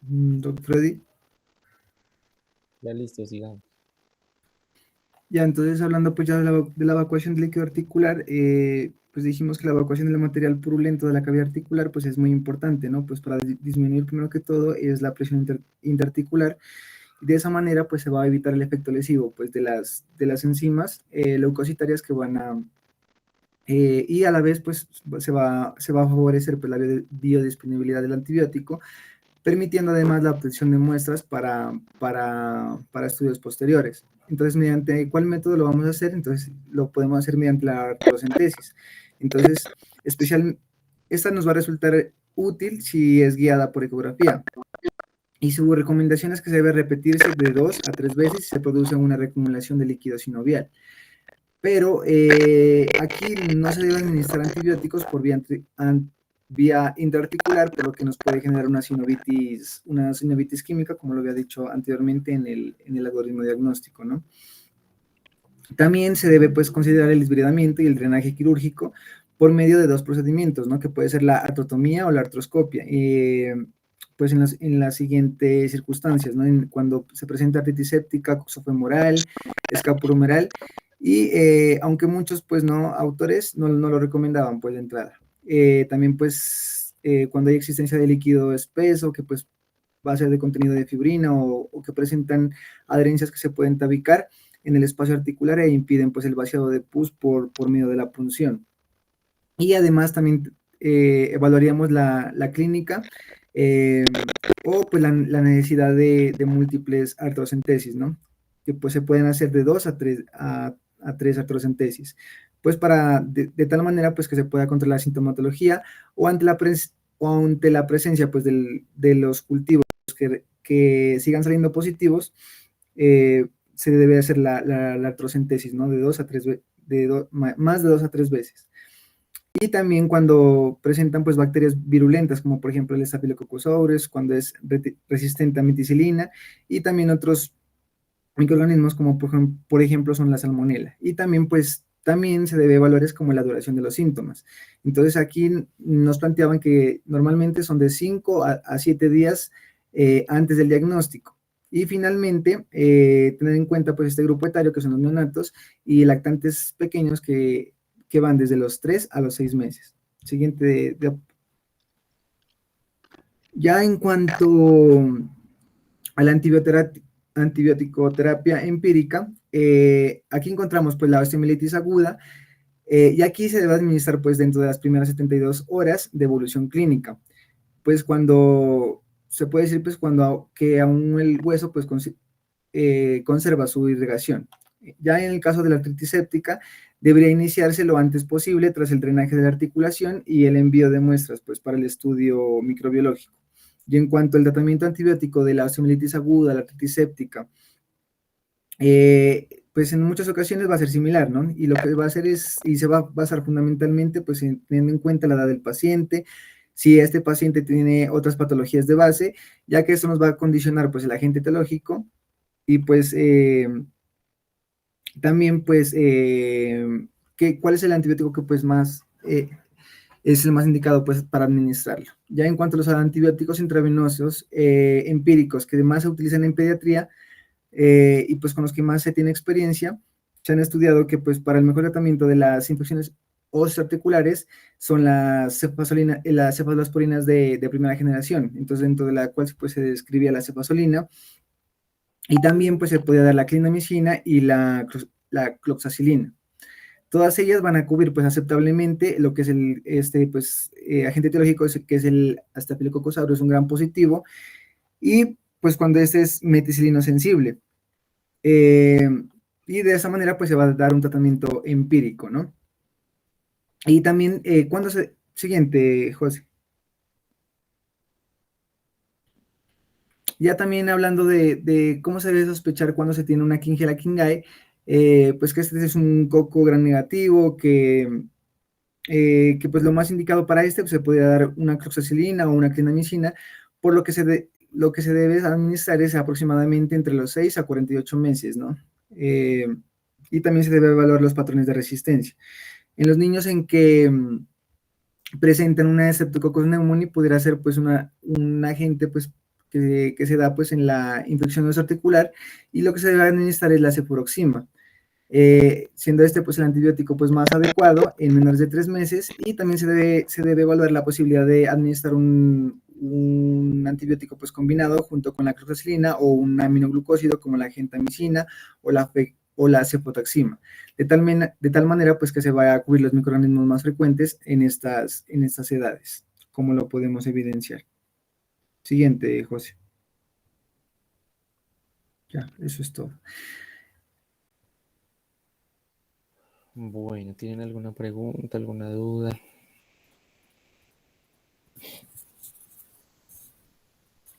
Doctor Freddy. Ya listo, sigamos. Ya, entonces hablando pues ya de la evacuación del líquido articular, pues dijimos que la evacuación del material purulento de la cavidad articular pues es muy importante, ¿no? Pues para disminuir primero que todo es la presión interarticular, y de esa manera pues se va a evitar el efecto lesivo pues de las enzimas leucocitarias que van a, y a la vez pues se va a favorecer pues la biodisponibilidad del antibiótico, permitiendo además la obtención de muestras para estudios posteriores. Entonces, ¿mediante cuál método lo vamos a hacer? Entonces, lo podemos hacer mediante la artrocentesis. Entonces, esta nos va a resultar útil si es guiada por ecografía. Y su recomendación es que se debe repetirse de 2 a 3 veces si se produce una reacumulación de líquido sinovial. Pero aquí no se debe administrar antibióticos por vía intraarticular, por lo que nos puede generar una sinovitis química, como lo había dicho anteriormente en el algoritmo diagnóstico, ¿no? También se debe pues considerar el desbridamiento y el drenaje quirúrgico por medio de 2 procedimientos, ¿no? Que puede ser la artrotomía o la artroscopia. Pues en las siguientes circunstancias, ¿no? Cuando se presenta artritis séptica, coxofemoral, escapulohumeral, y aunque muchos pues no autores no lo recomendaban pues de entrada. También pues cuando hay existencia de líquido espeso que pues va a ser de contenido de fibrina o que presentan adherencias que se pueden tabicar en el espacio articular e impiden pues el vaciado de pus por medio de la punción. Y además también evaluaríamos la clínica o pues la necesidad de múltiples artrocentesis, ¿no? Que pues se pueden hacer de 2 a 3 artrocentesis, pues de tal manera pues que se pueda controlar la sintomatología o ante la presencia pues de los cultivos que sigan saliendo positivos, se debe hacer la artrocentesis, ¿no? De 2 a 3 más de 2 a 3 veces. Y también cuando presentan pues bacterias virulentas, como por ejemplo el Staphylococcus aureus, cuando es resistente a meticilina, y también otros microorganismos como por ejemplo son la salmonela. Y también se debe evaluar como la duración de los síntomas. Entonces aquí nos planteaban que normalmente son de 5 a 7 días antes del diagnóstico. Y finalmente, tener en cuenta pues este grupo etario que son los neonatos y lactantes pequeños que van desde los 3 a los 6 meses. Siguiente. Ya en cuanto a la antibiótico-terapia empírica, aquí encontramos pues la osteomielitis aguda, y aquí se debe administrar pues dentro de las primeras 72 horas de evolución clínica. Pues cuando, se puede decir pues que aún el hueso pues conserva su irrigación. Ya en el caso de la artritis séptica, debería iniciarse lo antes posible tras el drenaje de la articulación y el envío de muestras pues, para el estudio microbiológico. Y en cuanto al tratamiento antibiótico de la osteomielitis aguda, la artritis séptica, pues en muchas ocasiones va a ser similar, ¿no? Y lo que va a hacer y se va a basar fundamentalmente pues teniendo en cuenta la edad del paciente, si este paciente tiene otras patologías de base, ya que eso nos va a condicionar pues el agente etiológico y pues también, pues, ¿cuál es el antibiótico que pues más es el más indicado pues para administrarlo? Ya en cuanto a los antibióticos intravenosos empíricos que más se utilizan en pediatría y pues con los que más se tiene experiencia, se han estudiado que pues para el mejor tratamiento de las infecciones osteoarticulares son las cefalosporinas de primera generación, entonces dentro de la cual pues se describía la cefazolina. Y también pues se podía dar la clindamicina y la cloxacilina. todas ellas van a cubrir pues aceptablemente lo que es el agente etiológico, que es el Staphylococcus aureus, un gran positivo, y pues cuando este es meticilino sensible. Y de esa manera pues se va a dar un tratamiento empírico, ¿no? Y también, siguiente, José. Ya también hablando de cómo se debe sospechar cuando se tiene una Klebsiella kingae, pues que este es un coco gran negativo, que pues lo más indicado para pues se podría dar una cloxacilina o una clindamicina, por lo que lo que se debe administrar es aproximadamente entre los 6 a 48 meses, ¿no? Y también se debe evaluar los patrones de resistencia. En los niños en que presentan una Streptococcus pneumoniae, pudiera ser pues un agente pues que se da pues en la infección articular, y lo que se debe administrar es la cefuroxima, siendo este pues el antibiótico pues más adecuado en menores de 3 meses, y también se debe evaluar la posibilidad de administrar un antibiótico pues combinado junto con la cloxacilina o un aminoglucósido como la gentamicina o la cefotaxima, de tal manera pues que se vaya a cubrir los microorganismos más frecuentes en estas edades, como lo podemos evidenciar. Siguiente, José. Ya, eso es todo. Bueno, ¿tienen alguna pregunta, alguna duda?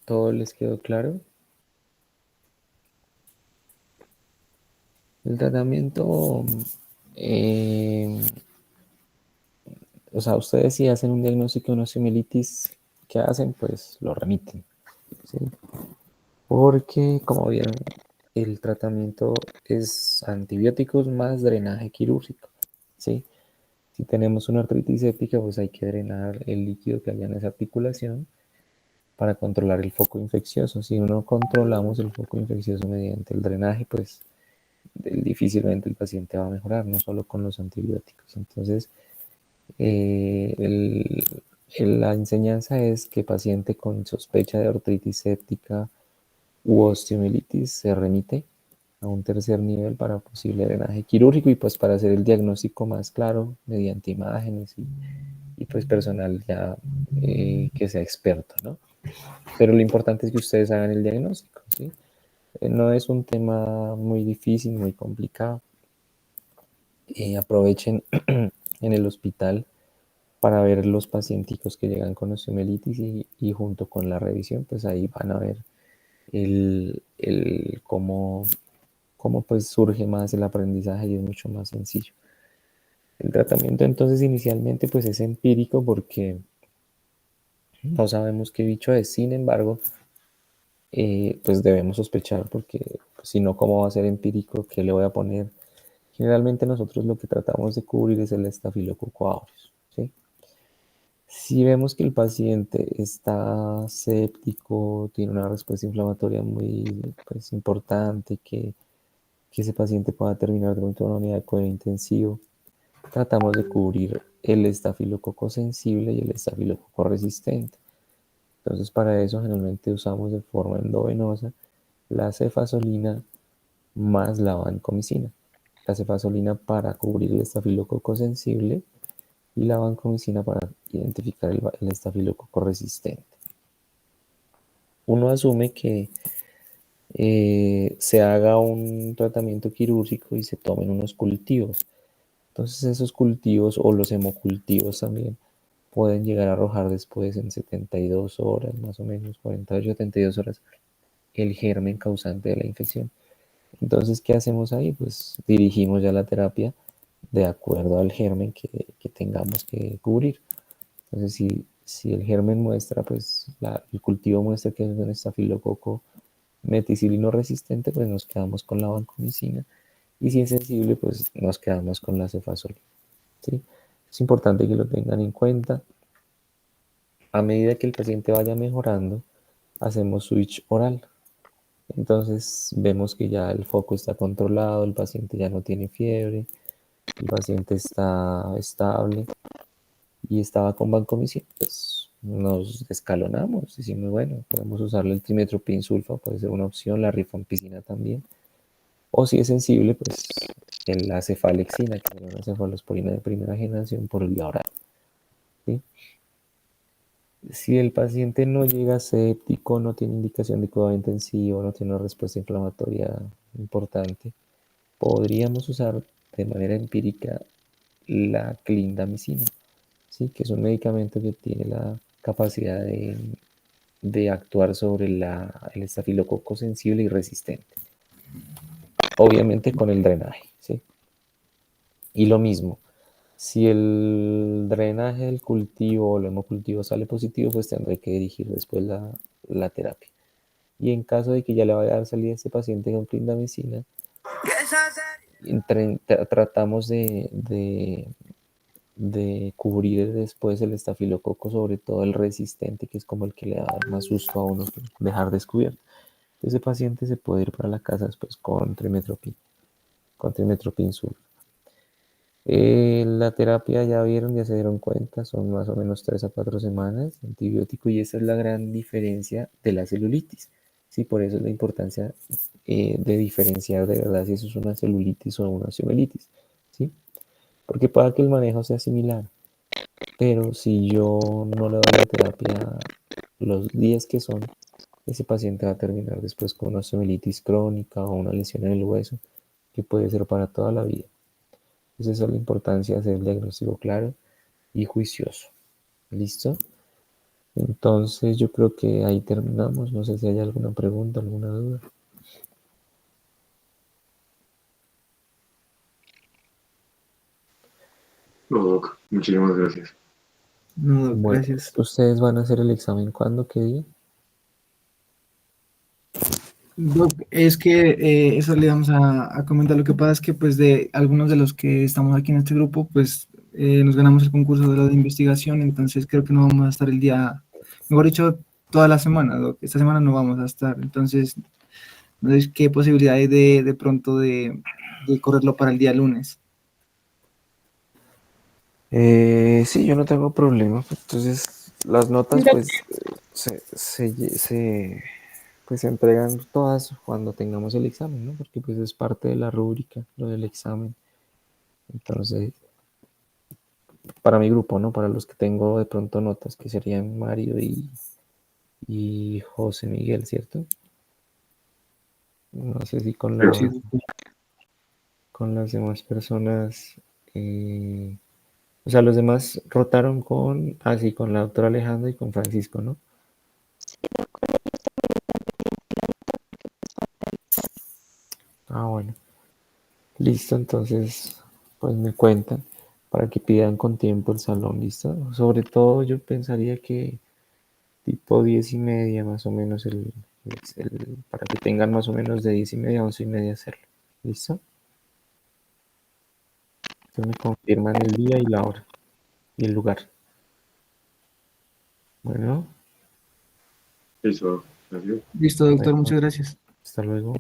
¿Todo les quedó claro? El tratamiento, o sea, ustedes si hacen un diagnóstico de una osteomielitis, ¿qué hacen? Pues lo remiten, ¿sí? Porque, como vieron, el tratamiento es antibióticos más drenaje quirúrgico, ¿sí? Si tenemos una artritis séptica, pues hay que drenar el líquido que haya en esa articulación para controlar el foco infeccioso. Si no controlamos el foco infeccioso mediante el drenaje, pues difícilmente el paciente va a mejorar, no solo con los antibióticos. Entonces, la enseñanza es que paciente con sospecha de artritis séptica u osteomielitis se remite a un tercer nivel para posible drenaje quirúrgico, y pues para hacer el diagnóstico más claro mediante imágenes y pues personal ya que sea experto, ¿no? Pero lo importante es que ustedes hagan el diagnóstico, ¿sí? No es un tema muy difícil, muy complicado. Aprovechen en el hospital para ver los pacienticos que llegan con osteomielitis, y junto con la revisión, pues ahí van a ver cómo pues surge más el aprendizaje, y es mucho más sencillo. El tratamiento entonces inicialmente pues es empírico porque no sabemos qué bicho es. Sin embargo, pues debemos sospechar, porque pues, si no, ¿cómo va a ser empírico? ¿Qué le voy a poner? Generalmente nosotros lo que tratamos de cubrir es el Staphylococcus aureus, ¿sí? Si vemos que el paciente está séptico, tiene una respuesta inflamatoria muy pues, importante, que ese paciente pueda terminar dentro de una unidad de cuidado intensivo, tratamos de cubrir el estafilococo sensible y el estafilococo resistente. Entonces, para eso generalmente usamos de forma endovenosa la cefazolina más la vancomicina. La cefazolina para cubrir el estafilococo sensible y la vancomicina para identificar el estafilococo resistente. Uno asume que se haga un tratamiento quirúrgico y se tomen unos cultivos. Entonces esos cultivos o los hemocultivos también pueden llegar a arrojar después en 72 horas, más o menos 48, 72 horas, el germen causante de la infección. Entonces, ¿qué hacemos ahí? Pues dirigimos ya la terapia de acuerdo al germen que tengamos que cubrir. Entonces, si el germen muestra, pues el cultivo muestra que es un estafilococo meticilino resistente, pues nos quedamos con la vancomicina, y si es sensible, pues nos quedamos con la cefazolina, ¿sí? Es importante que lo tengan en cuenta. A medida que el paciente vaya mejorando, hacemos switch oral. Entonces vemos que ya el foco está controlado, el paciente ya no tiene fiebre, el paciente está estable y estaba con vancomicina, pues nos escalonamos, decimos, bueno, podemos usarle el trimetoprim sulfa, puede ser una opción, la rifampicina también. O si es sensible, pues la cefalexina, que es una cefalosporina de primera generación, por vía oral. ¿Sí? Si el paciente no llega séptico, no tiene indicación de cuidado intensivo, no tiene una respuesta inflamatoria importante, podríamos usar de manera empírica la clindamicina, ¿sí? Que es un medicamento que tiene la capacidad de actuar sobre el estafilococo sensible y resistente. Obviamente con el drenaje, ¿sí? Y lo mismo, si el drenaje del cultivo o el hemocultivo sale positivo, pues tendré que dirigir después la terapia. Y en caso de que ya le vaya a dar salida a este paciente con clindamicina, tratamos de cubrir después el estafilococo, sobre todo el resistente, que es como el que le da más susto a uno que dejar descubierto. Ese paciente se puede ir para la casa después con trimetoprim sur. La terapia, ya vieron, ya se dieron cuenta, son más o menos 3 a 4 semanas de antibiótico, y esa es la gran diferencia de la celulitis. Sí, por eso es la importancia de diferenciar de verdad si eso es una celulitis o una osteomielitis, ¿sí? Porque pueda que el manejo sea similar, pero si yo no le doy la terapia los días que son, ese paciente va a terminar después con una osteomielitis crónica o una lesión en el hueso que puede ser para toda la vida. Entonces esa es la importancia de hacer el diagnóstico claro y juicioso. ¿Listo? Entonces yo creo que ahí terminamos. No sé si hay alguna pregunta, alguna duda. No, Doc, muchísimas gracias. No, Doc, Bueno, gracias. ¿ustedes van a hacer el examen cuándo? ¿Qué día? Doc, es que eso le vamos a comentar. Lo que pasa es que pues de algunos de los que estamos aquí en este grupo, pues nos ganamos el concurso de lo de investigación, entonces creo que no vamos a estar el día, mejor dicho, toda la semana, Doc. Esta semana no vamos a estar, entonces no sé qué posibilidad hay de pronto de correrlo para el día lunes. Sí, yo no tengo problema. Entonces, las notas pues pues se entregan todas cuando tengamos el examen, ¿no? Porque pues es parte de la rúbrica, lo del examen. Entonces, para mi grupo, ¿no? Para los que tengo de pronto notas, que serían Mario y José Miguel, ¿cierto? No sé si con las demás personas, o sea, los demás rotaron con la doctora Alejandra y con Francisco, ¿no? Ah, bueno. Listo, entonces, pues me cuentan para que pidan con tiempo el salón, ¿listo? Sobre todo yo pensaría que tipo 10:30 más o menos para que tengan más o menos de 10:30 a 11:30 hacerlo, ¿listo? Entonces me confirman el día y la hora y el lugar. Bueno, Listo, gracias. Listo, doctor, bueno, muchas gracias. hasta luego.